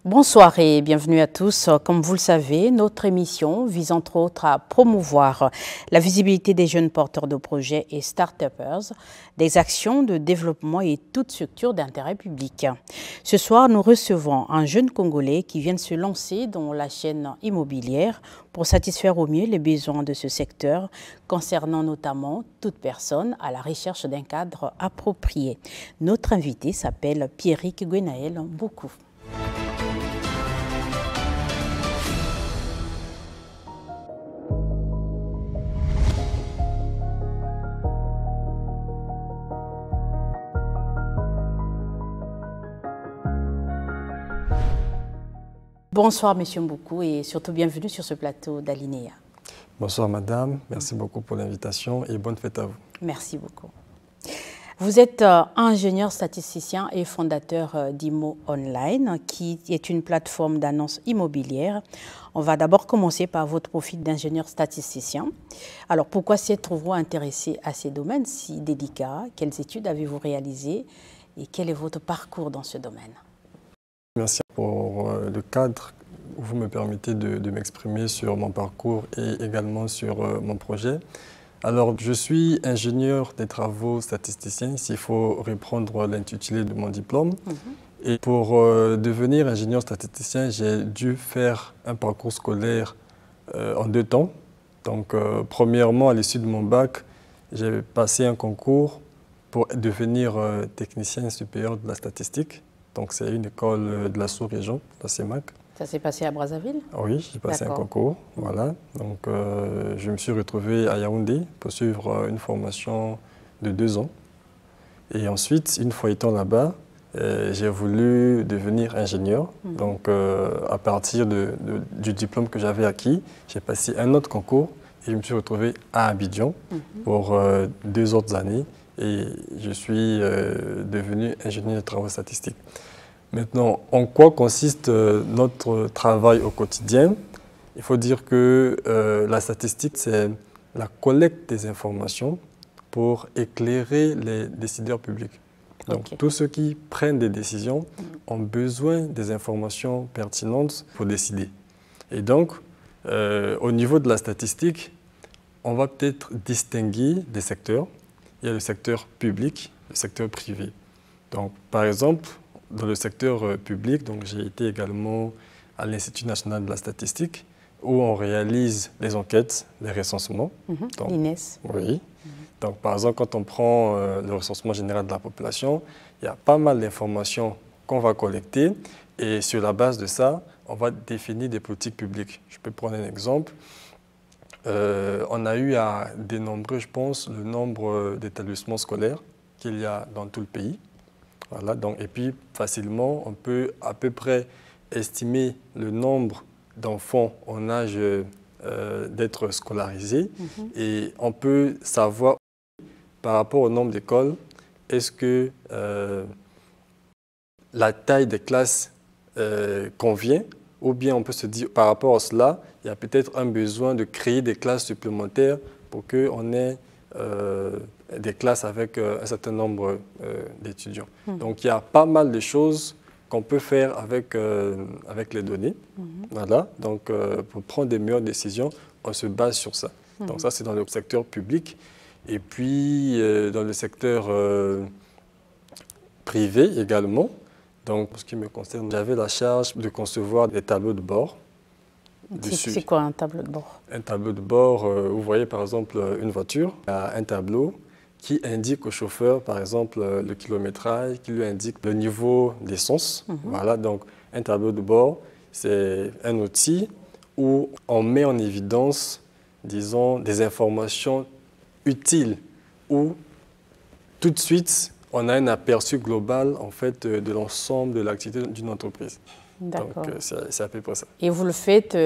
Bonsoir et bienvenue à tous. Comme vous le savez, notre émission vise entre autres à promouvoir la visibilité des jeunes porteurs de projets et start-upers, des actions de développement et toute structure d'intérêt public. Ce soir, nous recevons un jeune Congolais qui vient de se lancer dans la chaîne immobilière pour satisfaire au mieux les besoins de ce secteur, concernant notamment toute personne à la recherche d'un cadre approprié. Notre invité s'appelle Pierrick Gwenaël Mboukou. Bonsoir Monsieur Mboukou et surtout bienvenue sur ce plateau d'Alinéa. Bonsoir Madame, merci beaucoup pour l'invitation et bonne fête à vous. Merci beaucoup. Vous êtes ingénieur statisticien et fondateur d'Imo Online, qui est une plateforme d'annonces immobilières. On va d'abord commencer par votre profil d'ingénieur statisticien. Alors pourquoi s'êtes-vous intéressé à ces domaines si délicats? Quelles études avez-vous réalisées et quel est votre parcours dans ce domaine? Merci pour le cadre où vous me permettez de m'exprimer sur mon parcours et également sur mon projet. Alors, je suis ingénieur des travaux statisticiens, s'il faut reprendre l'intitulé de mon diplôme. Et pour devenir ingénieur statisticien, j'ai dû faire un parcours scolaire en 2 temps. Donc, premièrement, à l'issue de mon bac, j'ai passé un concours pour devenir technicien supérieur de la statistique. Donc, c'est une école de la sous-région, la CEMAC. Ça s'est passé à Brazzaville? Oui, j'ai passé un concours, voilà. Donc, je me suis retrouvé à Yaoundé pour suivre une formation de 2 ans. Et ensuite, une fois étant là-bas, j'ai voulu devenir ingénieur. Donc, à partir du diplôme que j'avais acquis, j'ai passé un autre concours et je me suis retrouvé à Abidjan pour 2 autres années. Et je suis devenu ingénieur de travaux statistiques. Maintenant, en quoi consiste notre travail au quotidien? Il faut dire que la statistique, c'est la collecte des informations pour éclairer les décideurs publics. Donc, tous ceux qui prennent des décisions ont besoin des informations pertinentes pour décider. Et donc, au niveau de la statistique, on va peut-être distinguer des secteurs. Il y a le secteur public, le secteur privé. Donc, par exemple, dans le secteur public, j'ai été également à l'Institut national de la statistique, où on réalise les enquêtes, les recensements. L'INES. Oui. Donc, par exemple, quand on prend le recensement général de la population, il y a pas mal d'informations qu'on va collecter. Et sur la base de ça, on va définir des politiques publiques. Je peux prendre un exemple. On a eu à dénombrer, je pense, le nombre d'établissements scolaires qu'il y a dans tout le pays. Voilà, donc, et puis, facilement, on peut à peu près estimer le nombre d'enfants en âge d'être scolarisés. Et on peut savoir, par rapport au nombre d'écoles, est-ce que la taille des classes convient, ou bien on peut se dire, par rapport à cela, il y a peut-être un besoin de créer des classes supplémentaires pour qu'on ait des classes avec un certain nombre d'étudiants. Donc, il y a pas mal de choses qu'on peut faire avec les données. Voilà. Donc, pour prendre des meilleures décisions, on se base sur ça. Donc, ça, c'est dans le secteur public. Et puis, dans le secteur privé également. Donc, pour ce qui me concerne, j'avais la charge de concevoir des tableaux de bord. C'est quoi un tableau de bord? Un tableau de bord, vous voyez par exemple une voiture, il y a un tableau qui indique au chauffeur par exemple le kilométrage, qui lui indique le niveau d'essence. Voilà, donc un tableau de bord, c'est un outil où on met en évidence, disons, des informations utiles, où tout de suite on a un aperçu global en fait de l'ensemble de l'activité d'une entreprise. Donc, c'est à peu près ça. Et vous le faites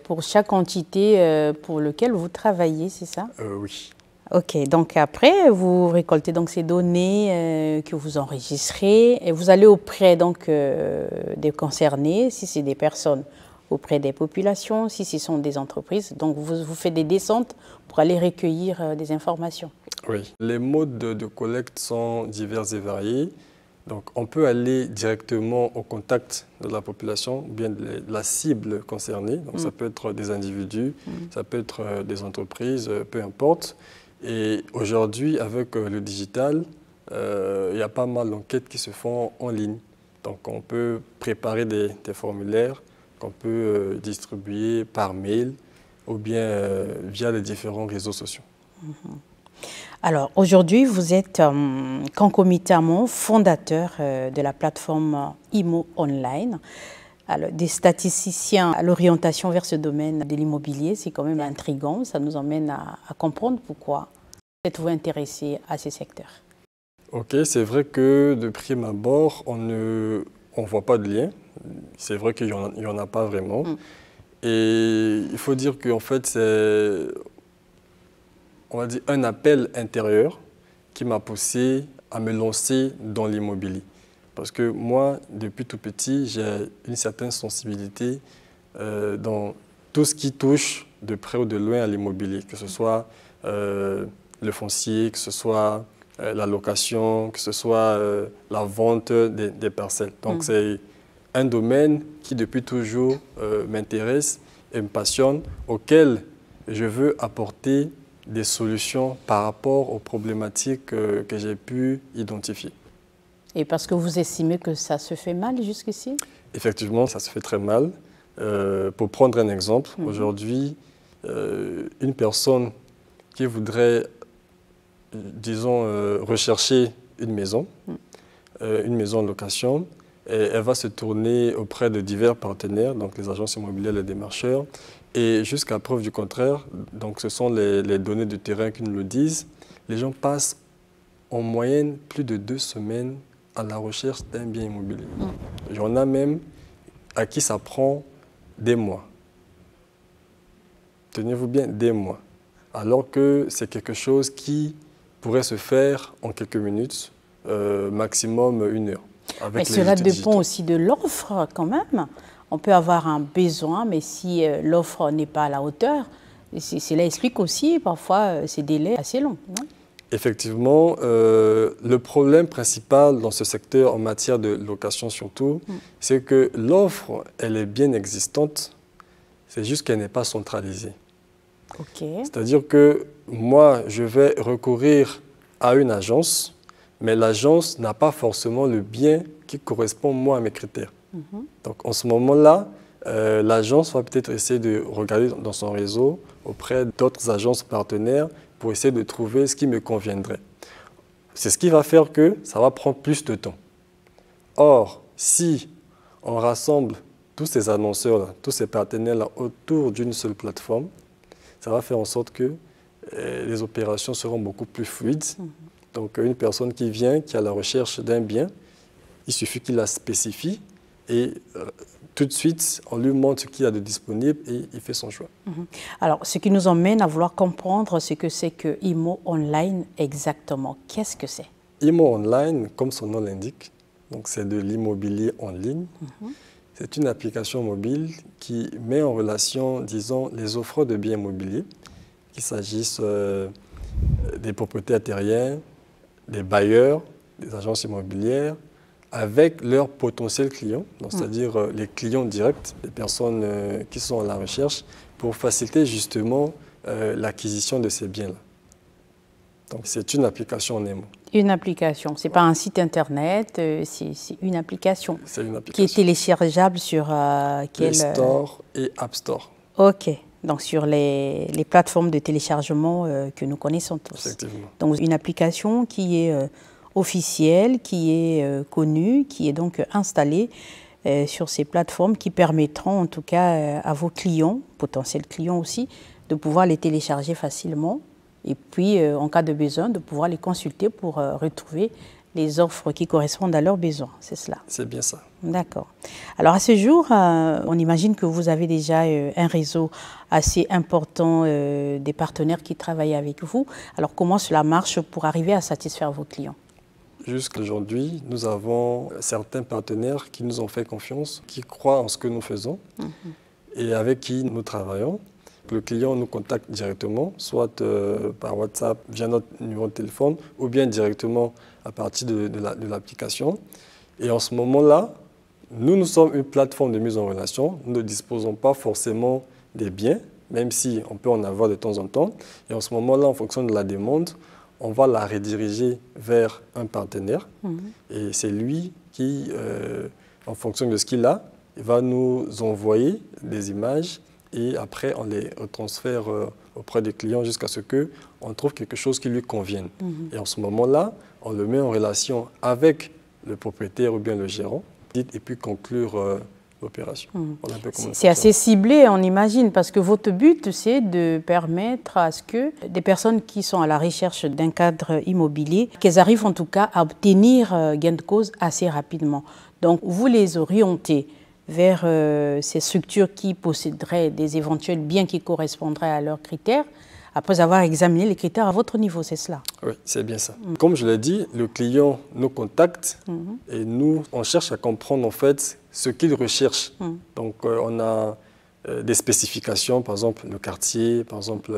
pour chaque entité pour laquelle vous travaillez, c'est ça? Oui. OK. Donc, après, vous récoltez donc ces données que vous enregistrez et vous allez auprès donc, des concernés, si c'est des personnes, auprès des populations, si ce sont des entreprises. Donc, vous faites des descentes pour aller recueillir des informations. Oui. Les modes de collecte sont divers et variés. Donc, on peut aller directement au contact de la population, ou bien de la cible concernée. Donc, ça peut être des individus, ça peut être des entreprises, peu importe. Et aujourd'hui, avec le digital, il y a pas mal d'enquêtes qui se font en ligne. Donc, on peut préparer des formulaires qu'on peut distribuer par mail ou bien via les différents réseaux sociaux. Alors, aujourd'hui, vous êtes concomitamment fondateur de la plateforme IMO Online. Alors, des statisticiens à l'orientation vers ce domaine de l'immobilier, c'est quand même intriguant. Ça nous emmène à comprendre pourquoi êtes-vous intéressé à ces secteurs. Ok, c'est vrai que de prime abord, on ne voit pas de lien. C'est vrai qu'il n'y en a pas vraiment. Et il faut dire qu'en fait, c'est, on va dire, un appel intérieur qui m'a poussé à me lancer dans l'immobilier. Parce que moi, depuis tout petit, j'ai une certaine sensibilité dans tout ce qui touche de près ou de loin à l'immobilier, que ce soit le foncier, que ce soit la location, que ce soit la vente des parcelles. Donc, c'est un domaine qui, depuis toujours, m'intéresse et me passionne, auquel je veux apporter des solutions par rapport aux problématiques que j'ai pu identifier. Et parce que vous estimez que ça se fait mal jusqu'ici? Effectivement, ça se fait très mal. Pour prendre un exemple, aujourd'hui, une personne qui voudrait, disons, rechercher une maison de location, et elle va se tourner auprès de divers partenaires, donc les agences immobilières, les démarcheurs, et jusqu'à preuve du contraire, donc ce sont les données de terrain qui nous le disent, les gens passent en moyenne plus de 2 semaines à la recherche d'un bien immobilier. Il y en a même à qui ça prend des mois. Tenez-vous bien, des mois. Alors que c'est quelque chose qui pourrait se faire en quelques minutes, maximum 1 heure. Mais cela dépend aussi de l'offre quand même. On peut avoir un besoin, mais si l'offre n'est pas à la hauteur, cela explique aussi parfois ces délais assez longs. Non? Effectivement, le problème principal dans ce secteur en matière de location surtout, c'est que l'offre, elle est bien existante, c'est juste qu'elle n'est pas centralisée. C'est-à-dire que moi, je vais recourir à une agence, mais l'agence n'a pas forcément le bien qui correspond moi à mes critères. Donc en ce moment-là, l'agence va peut-être essayer de regarder dans son réseau auprès d'autres agences partenaires pour essayer de trouver ce qui me conviendrait. C'est ce qui va faire que ça va prendre plus de temps. Or, si on rassemble tous ces annonceurs-là, tous ces partenaires-là autour d'une seule plateforme, ça va faire en sorte que les opérations seront beaucoup plus fluides. Donc, une personne qui vient, qui est à la recherche d'un bien, il suffit qu'il la spécifie et tout de suite, on lui montre ce qu'il y a de disponible et il fait son choix. Alors, ce qui nous emmène à vouloir comprendre ce que c'est que IMO Online exactement. Qu'est-ce que c'est? IMO Online, comme son nom l'indique, donc c'est de l'immobilier en ligne. C'est une application mobile qui met en relation, disons, les offreurs de biens immobiliers, qu'il s'agisse des propriétaires terriens, des bailleurs, des agences immobilières, avec leurs potentiels clients, c'est-à-dire les clients directs, les personnes qui sont à la recherche, pour faciliter justement l'acquisition de ces biens-là. Donc c'est une application en un mot. Une application, ce n'est pas un site internet, c'est une application. C'est une application. Qui est téléchargeable sur Play Store et App Store. Ok, donc sur les plateformes de téléchargement que nous connaissons tous. Effectivement. Donc une application qui est officielle, qui est connue, qui est donc installée sur ces plateformes qui permettront en tout cas à vos clients, potentiels clients aussi, de pouvoir les télécharger facilement et puis en cas de besoin de pouvoir les consulter pour retrouver les offres qui correspondent à leurs besoins, c'est cela? C'est bien ça. D'accord. Alors à ce jour, on imagine que vous avez déjà un réseau assez important des partenaires qui travaillent avec vous. Alors comment cela marche pour arriver à satisfaire vos clients? Jusqu'à aujourd'hui, nous avons certains partenaires qui nous ont fait confiance, qui croient en ce que nous faisons et avec qui nous travaillons. Le client nous contacte directement, soit par WhatsApp, via notre numéro de téléphone, ou bien directement à partir de l'application. Et en ce moment-là, nous sommes une plateforme de mise en relation. Nous ne disposons pas forcément des biens, même si on peut en avoir de temps en temps. Et en ce moment-là, en fonction de la demande, on va la rediriger vers un partenaire. Et c'est lui qui, en fonction de ce qu'il a, il va nous envoyer des images et après on les transfère auprès des clients jusqu'à ce qu'on trouve quelque chose qui lui convienne. Et en ce moment-là, on le met en relation avec le propriétaire ou bien le gérant et puis conclure l'opération. C'est assez ciblé, on imagine, parce que votre but, c'est de permettre à ce que des personnes qui sont à la recherche d'un cadre immobilier, qu'elles arrivent en tout cas à obtenir gain de cause assez rapidement. Donc, vous les orientez vers ces structures qui posséderaient des éventuels biens qui correspondraient à leurs critères, après avoir examiné les critères à votre niveau, c'est cela? Oui, c'est bien ça. Comme je l'ai dit, le client nous contacte et nous, on cherche à comprendre en fait ce qu'il recherche. Donc, on a des spécifications, par exemple le quartier, par exemple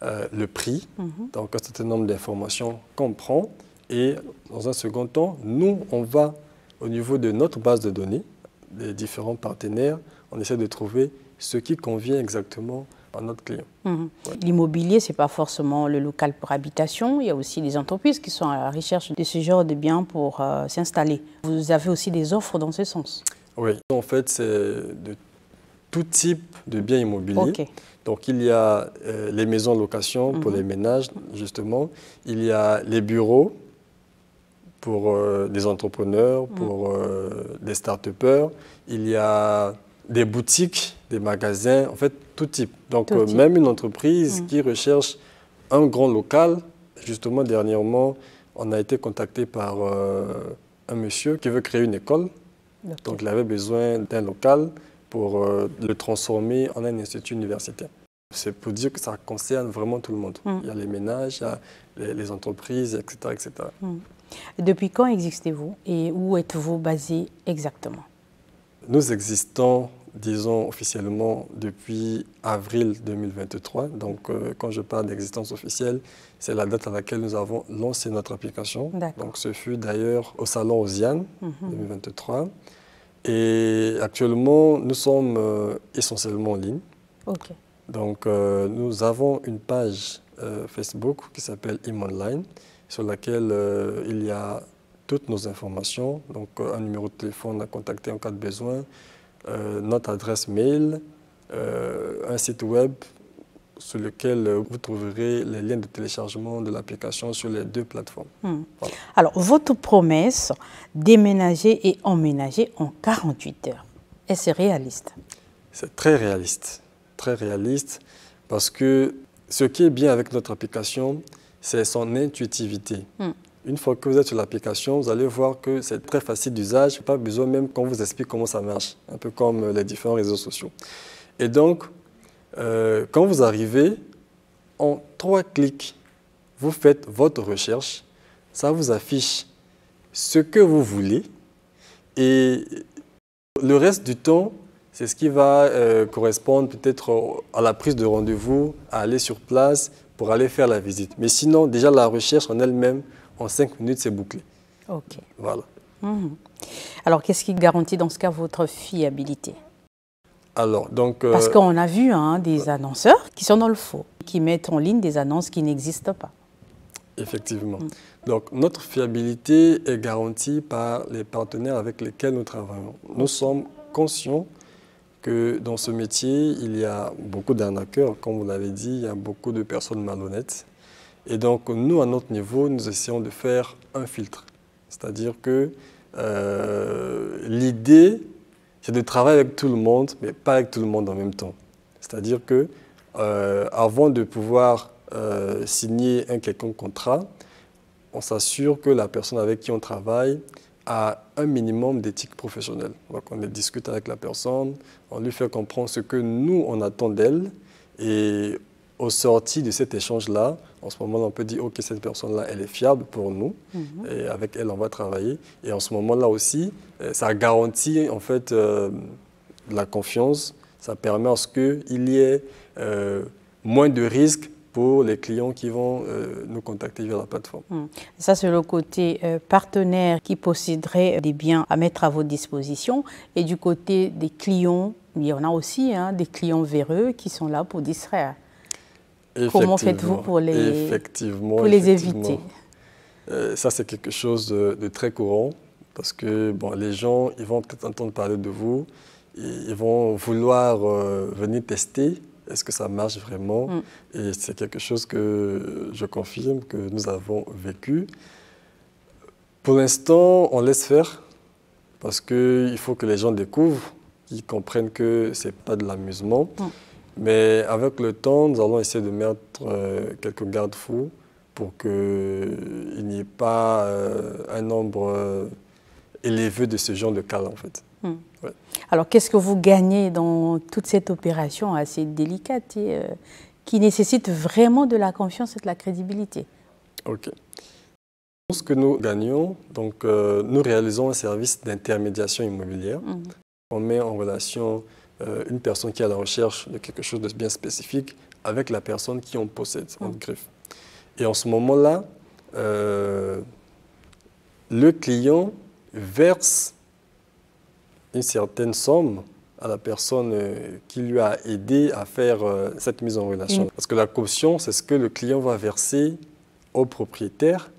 le prix, donc un certain nombre d'informations qu'on prend. Et dans un second temps, nous, on va au niveau de notre base de données, des différents partenaires, on essaie de trouver ce qui convient exactement à notre client. L'immobilier, ce n'est pas forcément le local pour habitation. Il y a aussi des entreprises qui sont à la recherche de ce genre de biens pour s'installer. Vous avez aussi des offres dans ce sens? Oui, en fait, c'est de tout type de biens immobiliers. Donc, il y a les maisons de location pour les ménages, justement. Il y a les bureaux pour des entrepreneurs, pour des start-upers. Il y a des boutiques, des magasins, en fait, tout type. Donc, même une entreprise qui recherche un grand local, justement, dernièrement, on a été contacté par un monsieur qui veut créer une école. Donc, il avait besoin d'un local pour le transformer en un institut universitaire. C'est pour dire que ça concerne vraiment tout le monde. Il y a les ménages, il y a les entreprises, etc. etc. Depuis quand existez-vous et où êtes-vous basé exactement? Nous existons, disons, officiellement depuis avril 2023. Donc, quand je parle d'existence officielle, c'est la date à laquelle nous avons lancé notre application. Donc, ce fut d'ailleurs au salon Osiane 2023. Et actuellement, nous sommes essentiellement en ligne. Donc, nous avons une page Facebook qui s'appelle ImOnline, sur laquelle il y a toutes nos informations, donc un numéro de téléphone à contacter en cas de besoin, notre adresse mail, un site web sur lequel vous trouverez les liens de téléchargement de l'application sur les deux plateformes. Voilà. Alors, votre promesse, déménager et emménager en 48 heures, est-ce réaliste? C'est très réaliste parce que ce qui est bien avec notre application, c'est son intuitivité. Une fois que vous êtes sur l'application, vous allez voir que c'est très facile d'usage. Pas besoin même qu'on vous explique comment ça marche, un peu comme les différents réseaux sociaux. Et donc, quand vous arrivez, en 3 clics, vous faites votre recherche. Ça vous affiche ce que vous voulez. Et le reste du temps, c'est ce qui va correspondre peut-être à la prise de rendez-vous, à aller sur place pour aller faire la visite. Mais sinon, déjà la recherche en elle-même, en 5 minutes, c'est bouclé. Voilà. Alors, qu'est-ce qui garantit dans ce cas votre fiabilité? Alors, donc, parce qu'on a vu des annonceurs qui sont dans le faux, qui mettent en ligne des annonces qui n'existent pas. Effectivement. Donc, notre fiabilité est garantie par les partenaires avec lesquels nous travaillons. Nous sommes conscients que dans ce métier, il y a beaucoup d'arnaqueurs, comme vous l'avez dit, il y a beaucoup de personnes malhonnêtes. Et donc, nous, à notre niveau, nous essayons de faire un filtre. C'est-à-dire que l'idée, c'est de travailler avec tout le monde, mais pas avec tout le monde en même temps. C'est-à-dire que avant de pouvoir signer un quelconque contrat, on s'assure que la personne avec qui on travaille a un minimum d'éthique professionnelle. Donc, on discute avec la personne, on lui fait comprendre ce que nous, on attend d'elle. Et au sorti de cet échange-là, en ce moment-là, on peut dire, OK, cette personne-là, elle est fiable pour nous, et avec elle, on va travailler. Et en ce moment-là aussi, ça garantit, en fait, la confiance Ça permet à ce qu'il y ait moins de risques pour les clients qui vont nous contacter via la plateforme. Ça, c'est le côté partenaire qui posséderait des biens à mettre à votre disposition. Et du côté des clients, il y en a aussi des clients véreux qui sont là pour distraire. Comment faites-vous pour les éviter? Ça, c'est quelque chose de très courant parce que les gens ils vont peut-être entendre parler de vous, ils vont vouloir venir tester. Est-ce que ça marche vraiment? Et c'est quelque chose que je confirme que nous avons vécu. Pour l'instant, on laisse faire parce qu'il faut que les gens découvrent, qu'ils comprennent que ce n'est pas de l'amusement. Mais avec le temps, nous allons essayer de mettre quelques garde-fous pour qu'il n'y ait pas un nombre élevé de ce genre de cas en fait. Ouais. Alors, qu'est-ce que vous gagnez dans toute cette opération assez délicate et qui nécessite vraiment de la confiance et de la crédibilité? Ok. Ce que nous gagnons, donc, nous réalisons un service d'intermédiation immobilière. On met en relation une personne qui est à la recherche de quelque chose de bien spécifique avec la personne qui en possède, en greffe. Et en ce moment-là, le client verse une certaine somme à la personne qui lui a aidé à faire cette mise en relation. Parce que la caution, c'est ce que le client va verser au propriétaire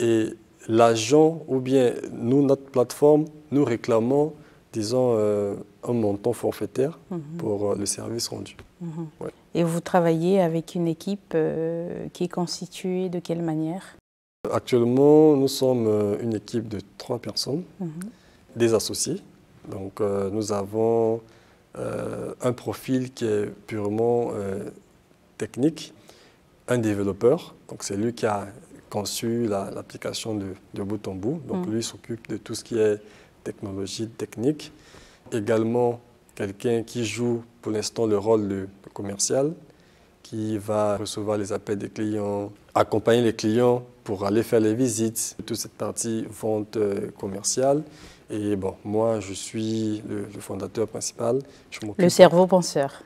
et l'agent ou bien nous, notre plateforme, nous réclamons, disons, un montant forfaitaire pour le service rendu. Ouais. Et vous travaillez avec une équipe qui est constituée de quelle manière? Actuellement, nous sommes une équipe de 3 personnes, des associés. Donc, nous avons un profil qui est purement technique, un développeur, donc c'est lui qui a conçu l'application de bout en bout. Donc, lui s'occupe de tout ce qui est technologie, technique. Également, quelqu'un qui joue pour l'instant le rôle de commercial, qui va recevoir les appels des clients, accompagner les clients pour aller faire les visites, toute cette partie vente commerciale. Et moi, je suis le fondateur principal. Le cerveau penseur.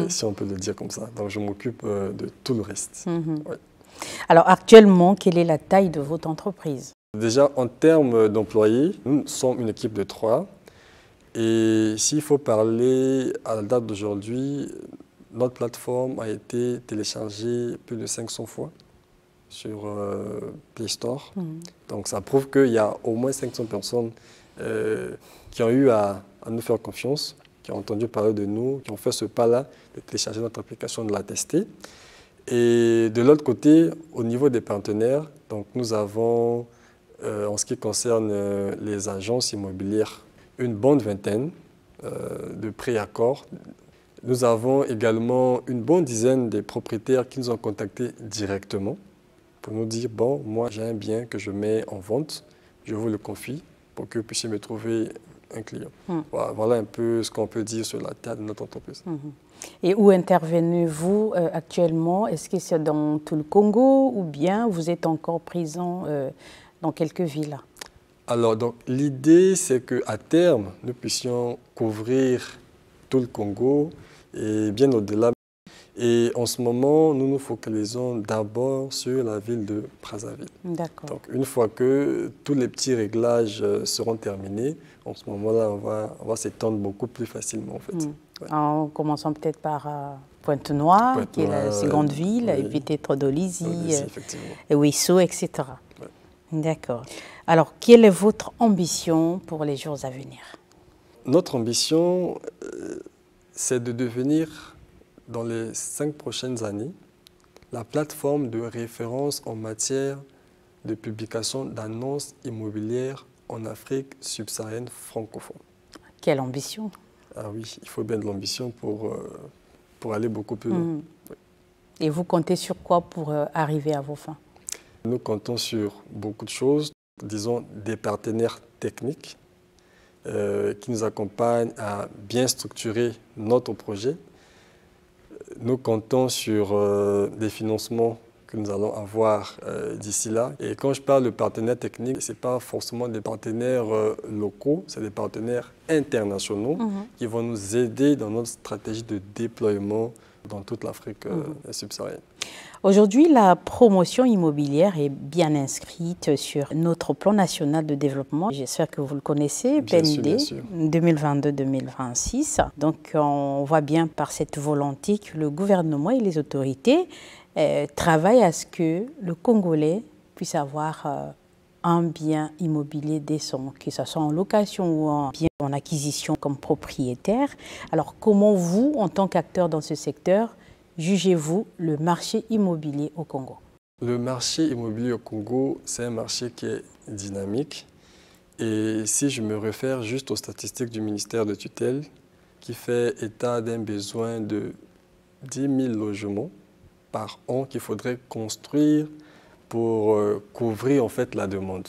Si on peut le dire comme ça. Donc, je m'occupe de tout le reste. Ouais. Alors, actuellement, quelle est la taille de votre entreprise? Déjà, en termes d'employés, nous sommes une équipe de 3. Et s'il faut parler à la date d'aujourd'hui, notre plateforme a été téléchargée plus de 500 fois sur Play Store. Donc, ça prouve qu'il y a au moins 500 personnes qui ont eu à nous faire confiance, qui ont entendu parler de nous, qui ont fait ce pas-là de télécharger notre application, de la tester. Et de l'autre côté, au niveau des partenaires, donc nous avons, en ce qui concerne les agences immobilières, une bonne vingtaine de préaccords. Nous avons également une bonne dizaine de propriétaires qui nous ont contactés directement pour nous dire « Bon, moi j'ai un bien que je mets en vente, je vous le confie pour que vous puissiez me trouver un client. Voilà un peu ce qu'on peut dire sur la taille de notre entreprise. Et où intervenez-vous actuellement? Est-ce que c'est dans tout le Congo ou bien vous êtes encore présent dans quelques villes? Alors, l'idée, c'est qu'à terme, nous puissions couvrir tout le Congo et bien au-delà. Et en ce moment, nous nous focalisons d'abord sur la ville de Brazzaville. D'accord. Donc, une fois que tous les petits réglages seront terminés, en ce moment-là, on va s'étendre beaucoup plus facilement, en fait. Ouais. En commençant peut-être par Pointe-Noire, qui est la seconde ville, et peut-être Dolisie, et Ouisso, etc. Ouais. D'accord. Alors, quelle est votre ambition pour les jours à venir? Notre ambition, c'est de devenir, dans les 5 prochaines années, la plateforme de référence en matière de publication d'annonces immobilières en Afrique subsaharienne francophone. Quelle ambition! Ah oui, il faut bien de l'ambition pour aller beaucoup plus loin. Oui. Et vous comptez sur quoi pour arriver à vos fins? Nous comptons sur beaucoup de choses, disons des partenaires techniques qui nous accompagnent à bien structurer notre projet. Nous comptons sur des financements que nous allons avoir d'ici là. Et quand je parle de partenaires techniques, ce n'est pas forcément des partenaires locaux, c'est des partenaires internationaux qui vont nous aider dans notre stratégie de déploiement dans toute l'Afrique subsaharienne. Aujourd'hui, la promotion immobilière est bien inscrite sur notre plan national de développement. J'espère que vous le connaissez, PND 2022-2026. Donc, on voit bien par cette volonté que le gouvernement et les autorités travaillent à ce que le Congolais puisse avoir un bien immobilier décent, que ce soit en location ou en bien en acquisition comme propriétaire. Alors, comment vous, en tant qu'acteur dans ce secteur, jugez-vous le marché immobilier au Congo? Le marché immobilier au Congo, c'est un marché qui est dynamique. Et si je me réfère juste aux statistiques du ministère de tutelle, qui fait état d'un besoin de 10 000 logements par an qu'il faudrait construire pour couvrir en fait la demande.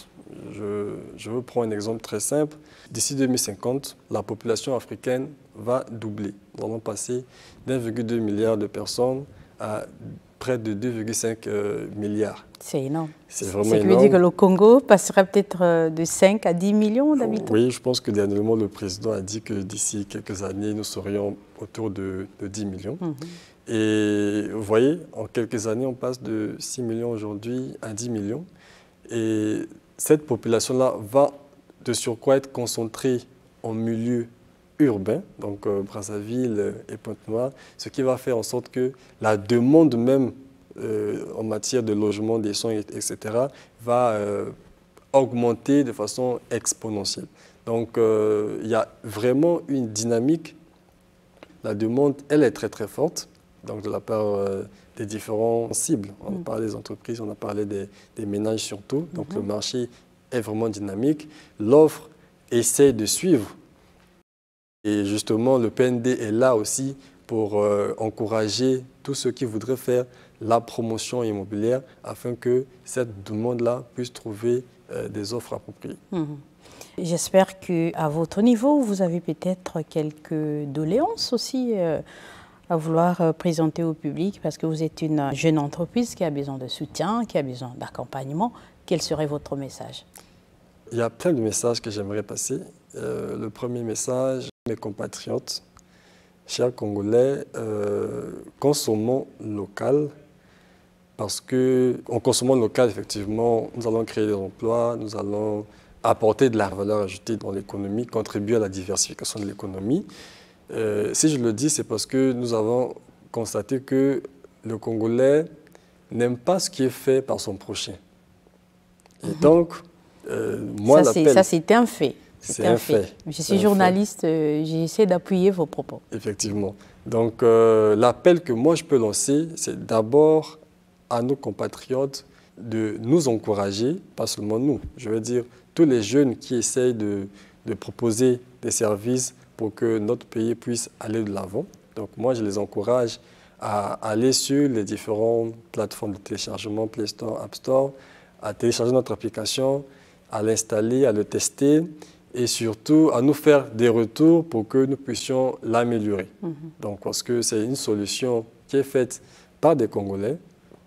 Je veux prendre un exemple très simple. D'ici 2050, la population africaine va doubler. Nous allons passer d'1,2 milliard de personnes à près de 2,5 milliards. C'est énorme. C'est vraiment énorme. Ça veut dire que le Congo passera peut-être de 5 à 10 millions d'habitants? Oui, je pense que dernièrement, le président a dit que d'ici quelques années, nous serions autour de 10 millions. Et vous voyez, en quelques années, on passe de 6 millions aujourd'hui à 10 millions. Et cette population-là va de surcroît être concentrée en milieu urbain, donc Brazzaville et Pointe-Noire, ce qui va faire en sorte que la demande même en matière de logement, des soins, etc., va augmenter de façon exponentielle. Donc il y a vraiment une dynamique. La demande, elle est très très forte, donc de la part des différents cibles. On a parlé des entreprises, on a parlé des ménages surtout. Donc le marché est vraiment dynamique. L'offre essaie de suivre. Et justement, le PND est là aussi pour encourager tous ceux qui voudraient faire la promotion immobilière afin que cette demande-là puisse trouver des offres appropriées. J'espère qu'à votre niveau, vous avez peut-être quelques doléances aussi à vouloir présenter au public parce que vous êtes une jeune entreprise qui a besoin de soutien, qui a besoin d'accompagnement. Quel serait votre message? Il y a plein de messages que j'aimerais passer. Le premier message, mes compatriotes, chers Congolais, consommons local parce qu'en consommant local, effectivement, nous allons créer des emplois, nous allons apporter de la valeur ajoutée dans l'économie, contribuer à la diversification de l'économie. Si je le dis, c'est parce que nous avons constaté que le Congolais n'aime pas ce qui est fait par son prochain. Et donc, moi, ça, c'est un fait. C'est un fait. Je suis journaliste, j'essaie d'appuyer vos propos. Effectivement. Donc, l'appel que moi, je peux lancer, c'est d'abord à nos compatriotes de nous encourager, pas seulement nous, je veux dire tous les jeunes qui essayent de proposer des services pour que notre pays puisse aller de l'avant. Donc, moi, je les encourage à aller sur les différentes plateformes de téléchargement, Play Store, App Store, à télécharger notre application, à l'installer, à le tester et surtout à nous faire des retours pour que nous puissions l'améliorer. Donc, parce que c'est une solution qui est faite par des Congolais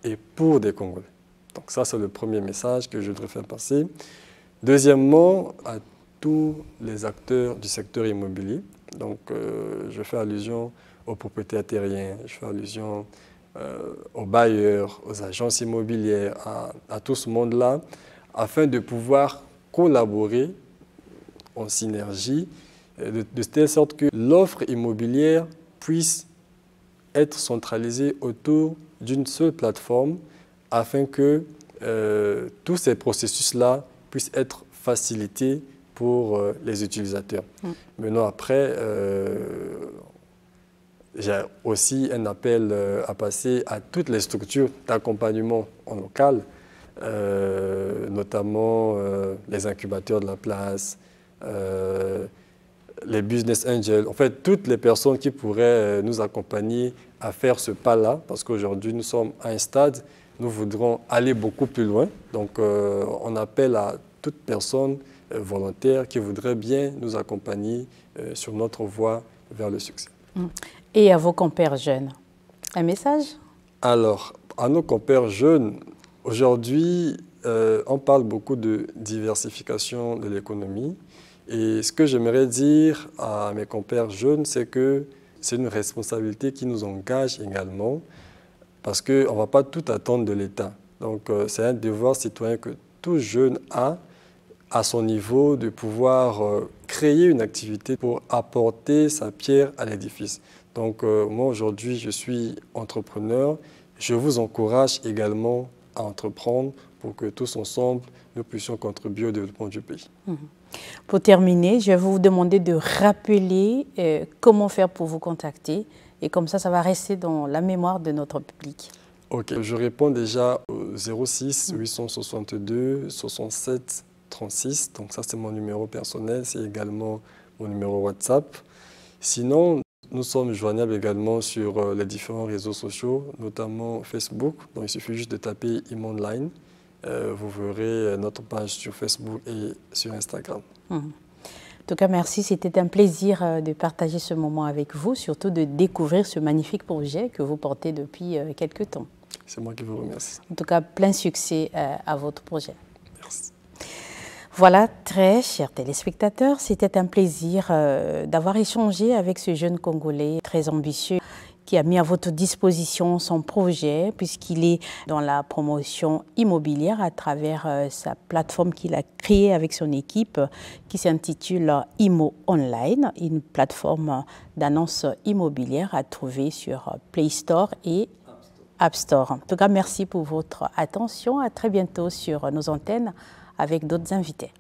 et pour des Congolais. Donc ça, c'est le premier message que je voudrais faire passer. Deuxièmement, à tous les acteurs du secteur immobilier. Donc, je fais allusion aux propriétaires terriens, je fais allusion aux bailleurs, aux agences immobilières, à tout ce monde-là, afin de pouvoir collaborer en synergie, de telle sorte que l'offre immobilière puisse être centralisée autour d'une seule plateforme afin que tous ces processus-là puissent être facilités pour les utilisateurs. Maintenant, après, j'ai aussi un appel à passer à toutes les structures d'accompagnement en local, notamment les incubateurs de la place, les business angels, en fait, toutes les personnes qui pourraient nous accompagner à faire ce pas-là, parce qu'aujourd'hui, nous sommes à un stade, nous voudrons aller beaucoup plus loin. Donc, on appelle à toute personne volontaire qui voudrait bien nous accompagner sur notre voie vers le succès. Et à vos compères jeunes, un message? Alors, À nos compères jeunes, aujourd'hui, on parle beaucoup de diversification de l'économie. Et ce que j'aimerais dire à mes compères jeunes, c'est que c'est une responsabilité qui nous engage également parce qu'on ne va pas tout attendre de l'État. Donc, c'est un devoir citoyen que tout jeune a à son niveau de pouvoir créer une activité pour apporter sa pierre à l'édifice. Donc, moi, aujourd'hui, je suis entrepreneur. Je vous encourage également à entreprendre pour que tous ensemble, nous puissions contribuer au développement du pays. Pour terminer, je vais vous demander de rappeler comment faire pour vous contacter. Et comme ça va rester dans la mémoire de notre public. Ok, je réponds déjà au 06 862 67 36. Donc ça, c'est mon numéro personnel. C'est également mon numéro WhatsApp. Sinon, nous sommes joignables également sur les différents réseaux sociaux, notamment Facebook. Donc il suffit juste de taper IMOnline. Vous verrez notre page sur Facebook et sur Instagram. En tout cas, merci. C'était un plaisir de partager ce moment avec vous, surtout de découvrir ce magnifique projet que vous portez depuis quelques temps. C'est moi qui vous remercie. En tout cas, plein succès à votre projet. Merci. Voilà, très chers téléspectateurs, c'était un plaisir d'avoir échangé avec ce jeune Congolais très ambitieux qui a mis à votre disposition son projet puisqu'il est dans la promotion immobilière à travers sa plateforme qu'il a créée avec son équipe qui s'intitule IMOnline, une plateforme d'annonces immobilières à trouver sur Play Store et App Store. En tout cas, merci pour votre attention. À très bientôt sur nos antennes avec d'autres invités.